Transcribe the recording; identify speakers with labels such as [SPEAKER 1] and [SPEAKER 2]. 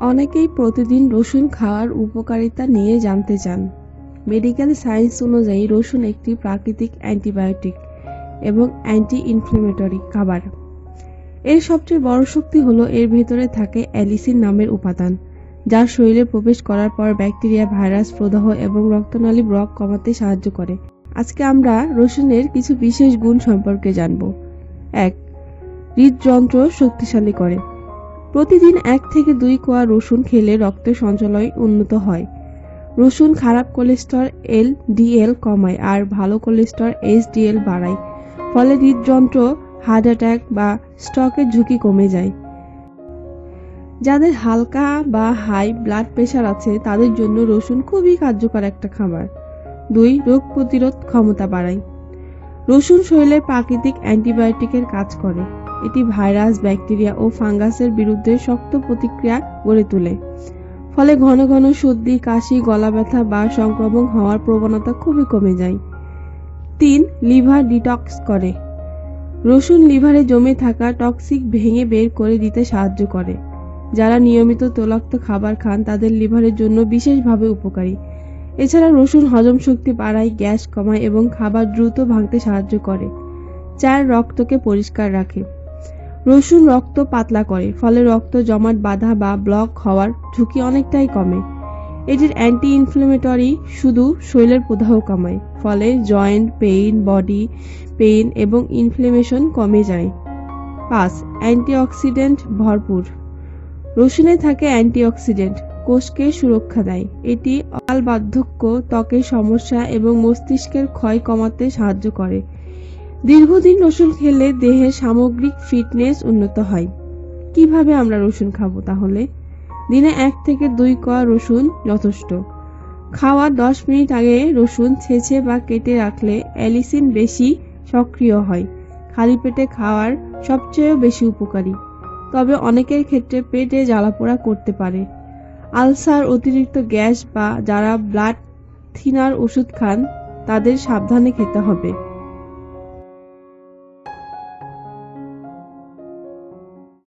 [SPEAKER 1] অনেকেই প্রতিদিন রসুন খাওয়ার উপকারিতা নিয়ে জানতে চান। মেডিকেল সায়েন্স অনুযায়ী রসুন একটি প্রাকৃতিক অ্যান্টিবায়োটিক এবং অ্যান্টি ইনফ্লেমেটরি খাবার। এর সবচেয়ে বড় শক্তি হলো এর ভেতরে থাকে অ্যালিসিন নামের উপাদান, যা শরীরে প্রবেশ করার পর ব্যাকটেরিয়া, ভাইরাস, প্রদাহ এবং রক্তনালী ব্লক কমাতে সাহায্য করে। আজকে আমরা রসুনের কিছু বিশেষ গুণ সম্পর্কে জানব। ১. হৃদযন্ত্র শক্তিশালী করে। প্রতিদিন 1 থেকে 2 কোয়া রসুন খেলে রক্তের সঞ্চালন উন্নত হয়। রসুন খারাপ কোলেস্টেরল এলডিএল কমায় আর ভালো কোলেস্টেরল এইচডিএল বাড়ায়। ফলে হৃদযন্ত্র, হার্ট অ্যাটাক বা স্ট্রোকের ঝুঁকি কমে যায়। যাদের হালকা বা হাই ব্লাড প্রেশার আছে তাদের জন্য রসুন খুবই কার্যকর একটা খাবার। 2. রোগ প্রতিরোধ ক্ষমতা বাড়ায়। রসুন শরীরের প্রাকৃতিক অ্যান্টিবায়োটিকের কাজ করে। এটি ভাইরাস, ব্যাকটেরিয়া ও ফাঙ্গাসের বিরুদ্ধে শক্ত প্রতিক্রিয়া গড়ে তোলে। ফলে ঘন ঘন সর্দি, কাশি, গলা ব্যথা বা সংক্রমণ হওয়ার প্রবণতা খুবই কমে যায়। 3. লিভার ডিটক্স করে। রসুন লিভারে জমে থাকা টক্সিক ভেঙে বের করে দিতে সাহায্য করে। যারা নিয়মিত তৈলাক্ত খাবার খান তাদের লিভারের জন্য বিশেষভাবে উপকারী। এছাড়া রসুন হজম শক্তি বাড়ায়, গ্যাস কমায় এবং খাবার দ্রুত ভাঙতে সাহায্য করে। 4. রক্তকে পরিষ্কার রাখে। রসুন রক্ত পাতলা করে, ফলে রক্ত জমাট বাঁধা বা ব্লক হওয়ার ঝুঁকি অনেকটাই কমে। এটির অ্যান্টি ইনফ্লেমেটরি শুধু শরীরের প্রদাহ কমায়, ফলে জয়েন্ট পেইন, বডি পেইন এবং ইনফ্লেমেশন কমে যায়। 5. অ্যান্টিঅক্সিডেন্ট ভরপুর। রসুনে থাকে অ্যান্টিঅক্সিডেন্ট, কোষকে সুরক্ষা দেয়। এটি অকাল বার্ধক্য, ত্বকের সমস্যা এবং মস্তিষ্কের ক্ষয় কমাতে সাহায্য করে। দীর্ঘদিন রসুন খেলে দেহের সামগ্রিক ফিটনেস উন্নত হয়। কিভাবে আমরা রসুন খাবো তাহলে? দিনে 1 থেকে 2 কোয়া রসুন যথেষ্ট। খাওয়ার 10 মিনিট আগে রসুন ছেঁচে বা কেটে রাখলে অ্যালিসিন বেশি সক্রিয় হয়। খালি পেটে খাওয়ার সবচেয়ে বেশি উপকারী, তবে অনেকের ক্ষেত্রে পেটে জ্বালাপোড়া করতে পারে। আলসার, অতিরিক্ত গ্যাস বা যারা ব্লাড থিনার ওষুধ খান তাদের সাবধানে খেতে হবে।